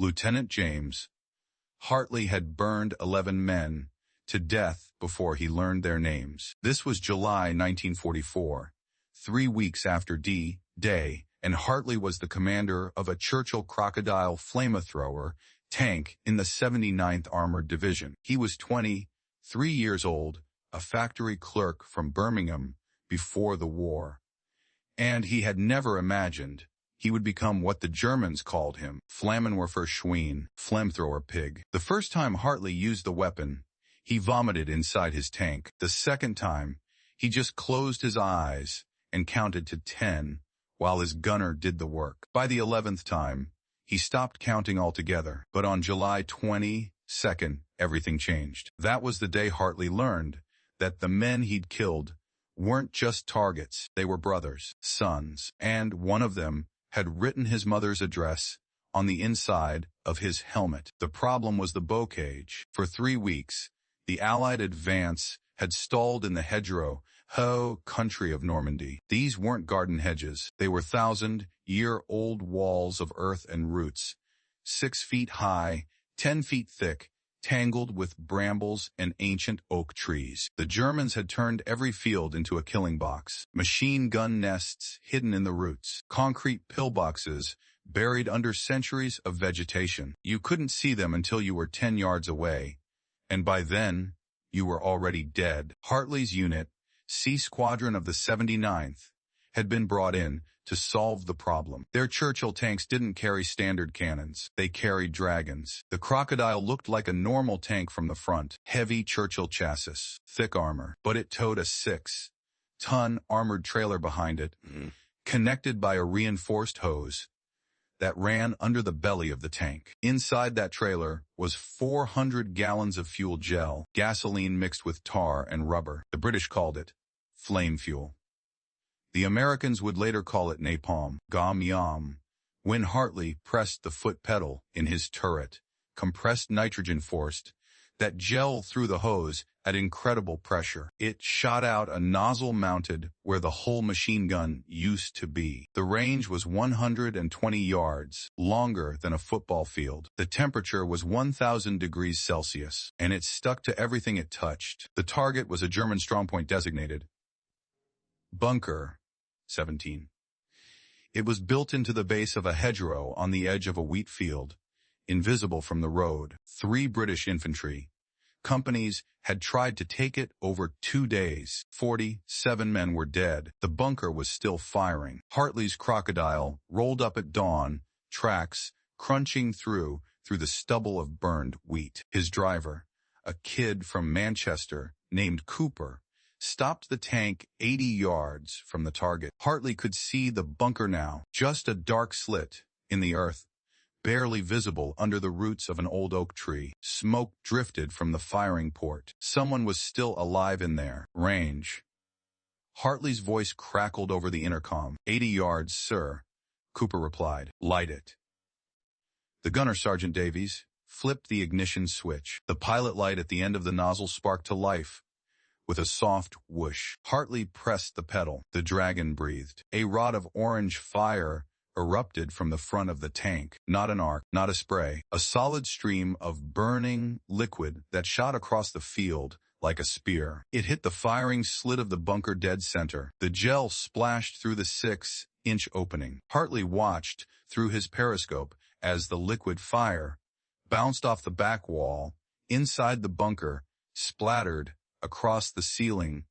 Lieutenant James Hartley had burned 11 men to death before he learned their names. This was July 1944, 3 weeks after D-Day, and Hartley was the commander of a Churchill Crocodile Flamethrower tank in the 79th Armored Division. He was 23 years old, a factory clerk from Birmingham before the war, and he had never imagined he would become what the Germans called him, Flammenwerfer Schwein, flamethrower pig. The first time Hartley used the weapon, he vomited inside his tank. The second time, he just closed his eyes and counted to 10 while his gunner did the work. By the 11th time, he stopped counting altogether. But on July 22nd, everything changed. That was the day Hartley learned that the men he'd killed weren't just targets. They were brothers, sons, and one of them had written his mother's address on the inside of his helmet. The problem was the Bocage. For 3 weeks, the Allied advance had stalled in the Hedgerow country of Normandy. These weren't garden hedges. They were 1,000-year-old walls of earth and roots, 6 feet high, 10 feet thick, tangled with brambles and ancient oak trees. The Germans had turned every field into a killing box. Machine gun nests hidden in the roots. Concrete pillboxes buried under centuries of vegetation. You couldn't see them until you were 10 yards away, and by then, you were already dead. Hartley's unit, C Squadron of the 79th, had been brought in to solve the problem. Their Churchill tanks didn't carry standard cannons. They carried dragons. The Crocodile looked like a normal tank from the front. Heavy Churchill chassis, thick armor, but it towed a 6-ton armored trailer behind it, connected by a reinforced hose that ran under the belly of the tank. Inside that trailer was 400 gallons of fuel gel, gasoline mixed with tar and rubber. The British called it flame fuel. The Americans would later call it napalm, gom yam. When Hartley pressed the foot pedal in his turret, compressed nitrogen forced that gel through the hose at incredible pressure. It shot out a nozzle mounted where the whole machine gun used to be. The range was 120 yards, longer than a football field. The temperature was 1,000 degrees Celsius, and it stuck to everything it touched. The target was a German strongpoint designated Bunker 17. It was built into the base of a hedgerow on the edge of a wheat field, invisible from the road. 3 British infantry companies had tried to take it over 2 days. 47 men were dead. The bunker was still firing. Hartley's Crocodile rolled up at dawn, tracks crunching through the stubble of burned wheat. His driver, a kid from Manchester named Cooper, stopped the tank 80 yards from the target. Hartley could see the bunker now, just a dark slit in the earth, barely visible under the roots of an old oak tree. Smoke drifted from the firing port. Someone was still alive in there. Range. Hartley's voice crackled over the intercom. 80 yards, sir, Cooper replied. Light it. The gunner, Sergeant Davies, flipped the ignition switch. The pilot light at the end of the nozzle sparked to life. With a soft whoosh, Hartley pressed the pedal. The dragon breathed. A rod of orange fire erupted from the front of the tank. Not an arc, not a spray. A solid stream of burning liquid that shot across the field like a spear. It hit the firing slit of the bunker dead center. The gel splashed through the 6-inch opening. Hartley watched through his periscope as the liquid fire bounced off the back wall inside the bunker, splattered across the ceiling,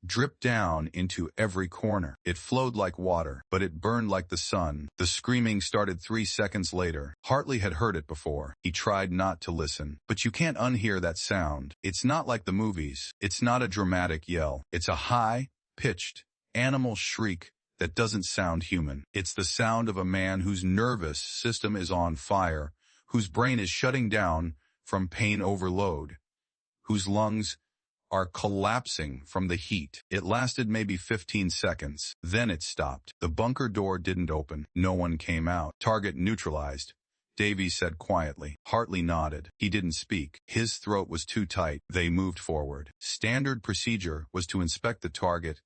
dripped down into every corner. It flowed like water, but it burned like the sun. The screaming started 3 seconds later. Hartley had heard it before. He tried not to listen. But you can't unhear that sound. It's not like the movies. It's not a dramatic yell. It's a high-pitched animal shriek that doesn't sound human. It's the sound of a man whose nervous system is on fire, whose brain is shutting down from pain overload, whose lungs are collapsing from the heat. It lasted maybe 15 seconds. Then it stopped. The bunker door didn't open. No one came out. Target neutralized, Davies said quietly. Hartley nodded. He didn't speak. His throat was too tight. They moved forward. Standard procedure was to inspect the target,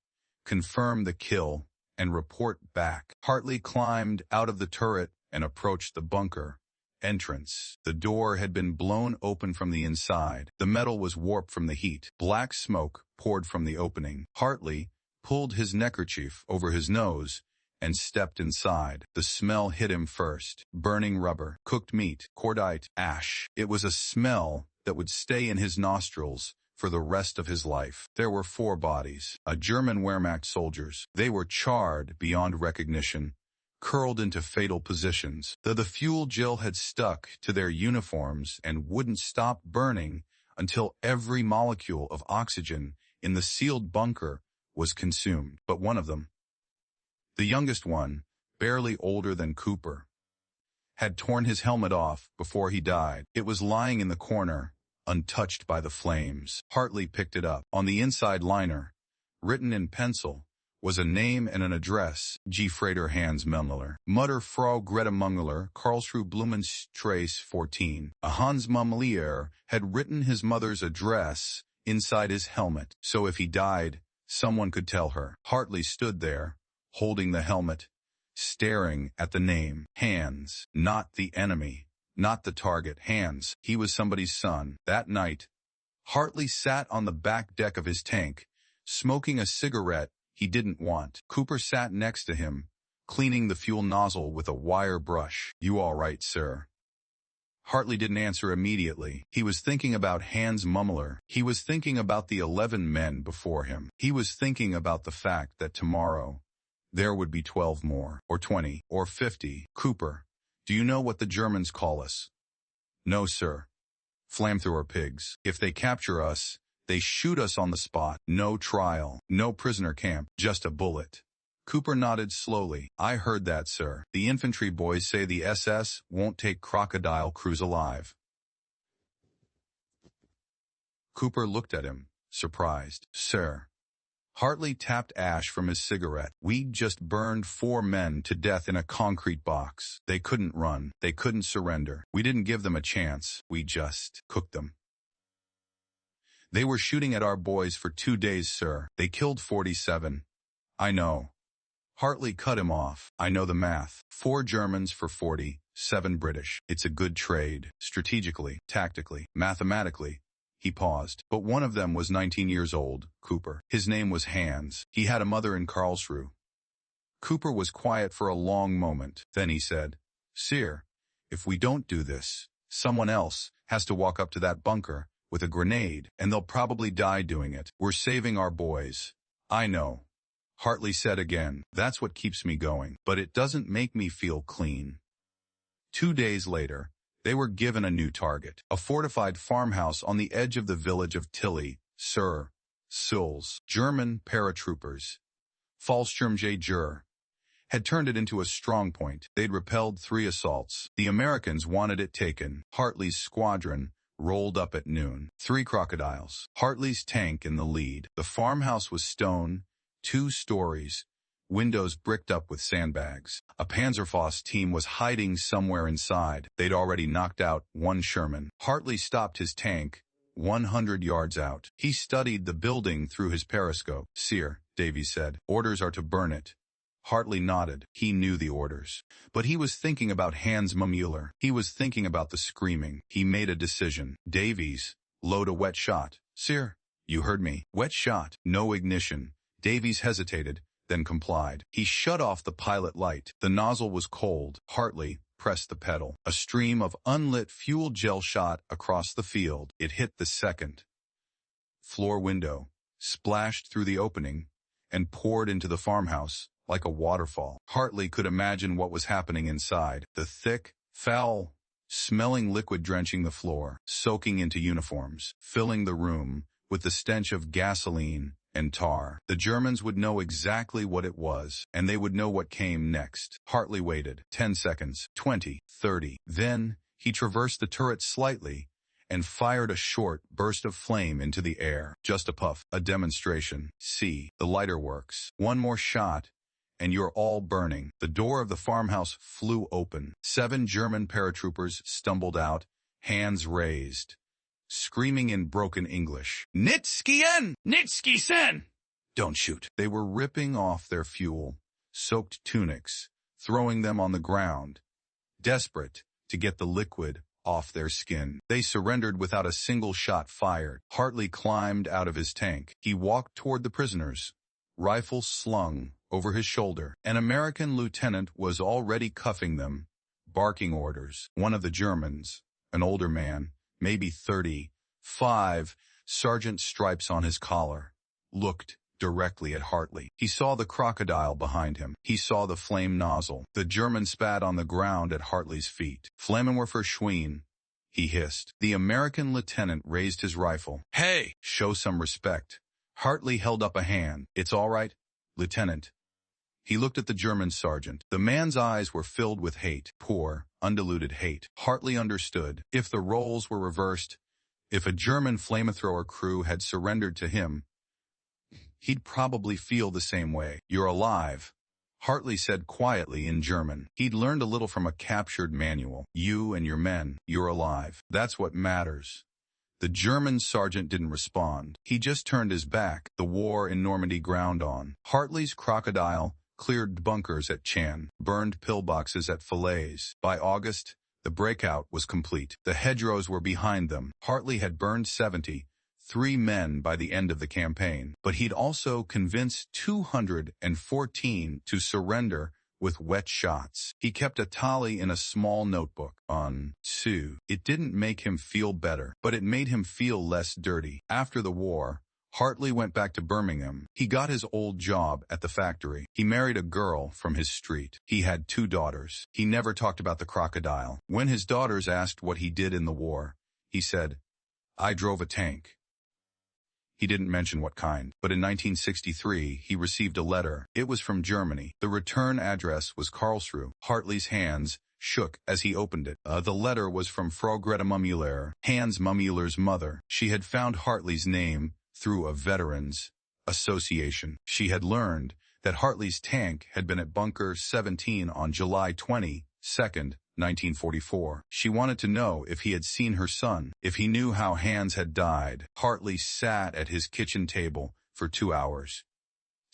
confirm the kill, and report back. Hartley climbed out of the turret and approached the bunker, Entrance. The door had been blown open from the inside. The metal was warped from the heat. Black smoke poured from the opening. Hartley pulled his neckerchief over his nose and stepped inside. The smell hit him first. Burning rubber, cooked meat, cordite, ash. It was a smell that would stay in his nostrils for the rest of his life. There were 4 bodies, German Wehrmacht soldiers. They were charred beyond recognition, curled into fatal positions. The fuel gel had stuck to their uniforms and wouldn't stop burning until every molecule of oxygen in the sealed bunker was consumed. But one of them, the youngest one, barely older than Cooper, had torn his helmet off before he died. It was lying in the corner, untouched by the flames. Hartley picked it up. On the inside liner, written in pencil, was a name and an address: G. Frater Hans Memmler, Mutter Frau Greta Mungler, Karlsruhe Blumenstrasse 14. A Hans Mummler had written his mother's address inside his helmet, so if he died, someone could tell her. Hartley stood there, holding the helmet, staring at the name. Hans, not the enemy, not the target. Hans, he was somebody's son. That night, Hartley sat on the back deck of his tank, smoking a cigarette he didn't want. Cooper sat next to him, cleaning the fuel nozzle with a wire brush. "You all right, sir?" Hartley didn't answer immediately. He was thinking about Hans Mummler. He was thinking about the 11 men before him. He was thinking about the fact that tomorrow there would be 12 more, or 20, or 50. "Cooper, do you know what the Germans call us?" "No, sir." "Flamethrower pigs. If they capture us, they shoot us on the spot. No trial, no prisoner camp, just a bullet." Cooper nodded slowly. "I heard that, sir. The infantry boys say the SS won't take Crocodile crews alive." Cooper looked at him, surprised. "Sir." Hartley tapped ash from his cigarette. "We just burned 4 men to death in a concrete box. They couldn't run. They couldn't surrender. We didn't give them a chance. We just cooked them. They were shooting at our boys for 2 days, sir. They killed 47. I know." Hartley cut him off. "I know the math. 4 Germans for 40, 7 British. It's a good trade. Strategically, tactically, mathematically." He paused. "But one of them was 19 years old, Cooper. His name was Hans. He had a mother in Karlsruhe." Cooper was quiet for a long moment. Then he said, "Sir, if we don't do this, someone else has to walk up to that bunker with a grenade, and they'll probably die doing it. We're saving our boys." "I know," Hartley said again. "That's what keeps me going. But it doesn't make me feel clean." 2 days later, they were given a new target, a fortified farmhouse on the edge of the village of Tilly, sur Sulz. German paratroopers, Fallschirmjäger, had turned it into a strongpoint. They'd repelled 3 assaults. The Americans wanted it taken. Hartley's squadron rolled up at noon. 3 crocodiles. Hartley's tank in the lead. The farmhouse was stone, 2 stories, windows bricked up with sandbags. A Panzerfaust team was hiding somewhere inside. They'd already knocked out 1 Sherman. Hartley stopped his tank 100 yards out. He studied the building through his periscope. "Sir," Davies said, "orders are to burn it." Hartley nodded. He knew the orders. But he was thinking about Hans Mummler. He was thinking about the screaming. He made a decision. "Davies, load a wet shot." "Sir." "You heard me. Wet shot. No ignition." Davies hesitated, then complied. He shut off the pilot light. The nozzle was cold. Hartley pressed the pedal. A stream of unlit fuel gel shot across the field. It hit the second floor window, splashed through the opening, and poured into the farmhouse like a waterfall. Hartley could imagine what was happening inside. The thick, foul-smelling liquid drenching the floor, soaking into uniforms, filling the room with the stench of gasoline and tar. The Germans would know exactly what it was, and they would know what came next. Hartley waited. 10 seconds, 20, 30. Then, he traversed the turret slightly and fired a short burst of flame into the air. Just a puff, a demonstration. "See, the lighter works. 1 more shot, and you're all burning." The door of the farmhouse flew open. 7 German paratroopers stumbled out, hands raised, screaming in broken English, "Nitskien! Nitskisen!" "Don't shoot." They were ripping off their fuel-soaked tunics, throwing them on the ground, desperate to get the liquid off their skin. They surrendered without a single shot fired. Hartley climbed out of his tank. He walked toward the prisoners, rifle slung over his shoulder. An American lieutenant was already cuffing them, barking orders. One of the Germans, an older man, maybe 35, sergeant stripes on his collar, looked directly at Hartley. He saw the crocodile behind him. He saw the flame nozzle. The German spat on the ground at Hartley's feet. "Flamethrower Schwein," he hissed. The American lieutenant raised his rifle. "Hey, show some respect." Hartley held up a hand. "It's all right, Lieutenant." He looked at the German sergeant. The man's eyes were filled with hate, poor, undiluted hate. Hartley understood. If the roles were reversed, if a German flamethrower crew had surrendered to him, he'd probably feel the same way. "You're alive," Hartley said quietly in German. He'd learned a little from a captured manual. "You and your men, you're alive. That's what matters." The German sergeant didn't respond. He just turned his back. The war in Normandy ground on. Hartley's Crocodile cleared bunkers at Chan, burned pillboxes at Falaise. By August, the breakout was complete. The Hedgerows were behind them. Hartley had burned 73 men by the end of the campaign, but he'd also convinced 214 to surrender with wet shots. He kept a tally in a small notebook. On 2. It didn't make him feel better, but it made him feel less dirty. After the war, Hartley went back to Birmingham. He got his old job at the factory. He married a girl from his street. He had 2 daughters. He never talked about the crocodile. When his daughters asked what he did in the war, he said, "I drove a tank." He didn't mention what kind, but in 1963, he received a letter. It was from Germany. The return address was Karlsruhe. Hartley's hands shook as he opened it. The letter was from Frau Greta Mummuller, Hans Mummuller's mother. She had found Hartley's name through a veterans association. She had learned that Hartley's tank had been at Bunker 17 on July 22nd, 1944. She wanted to know if he had seen her son, if he knew how Hans had died. Hartley sat at his kitchen table for 2 hours.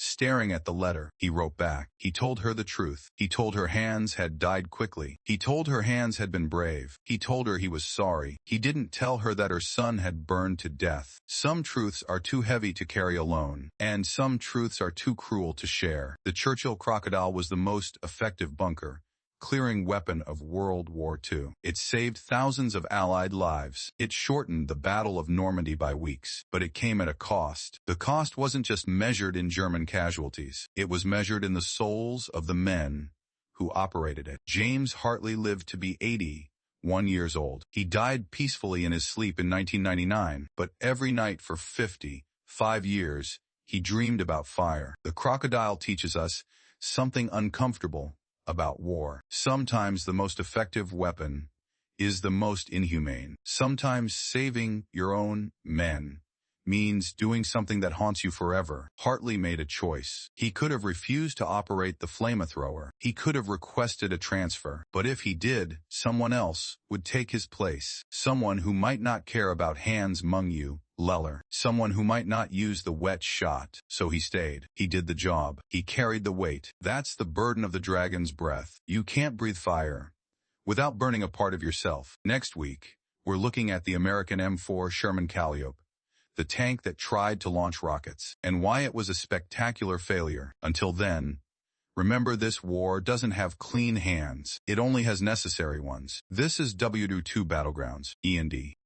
Staring at the letter, he wrote back. He told her the truth. He told her Hans had died quickly. He told her Hans had been brave. He told her he was sorry. He didn't tell her that her son had burned to death. Some truths are too heavy to carry alone, and some truths are too cruel to share. The Churchill Crocodile was the most effective bunker clearing weapon of World War II. It saved thousands of Allied lives. It shortened the Battle of Normandy by weeks, but it came at a cost. The cost wasn't just measured in German casualties. It was measured in the souls of the men who operated it. James Hartley lived to be 81 years old. He died peacefully in his sleep in 1999, but every night for 55 years, he dreamed about fire. The crocodile teaches us something uncomfortable about war. Sometimes the most effective weapon is the most inhumane. Sometimes saving your own men means doing something that haunts you forever. Hartley made a choice. He could have refused to operate the flamethrower. He could have requested a transfer. But if he did, someone else would take his place. Someone who might not care about Hans Mummmuller. Someone who might not use the wet shot. So he stayed. He did the job. He carried the weight. That's the burden of the dragon's breath. You can't breathe fire without burning a part of yourself. Next week, we're looking at the American M4 Sherman Calliope, the tank that tried to launch rockets, and why it was a spectacular failure. Until then, remember, this war doesn't have clean hands. It only has necessary ones. This is WD2 Battlegrounds, E&D.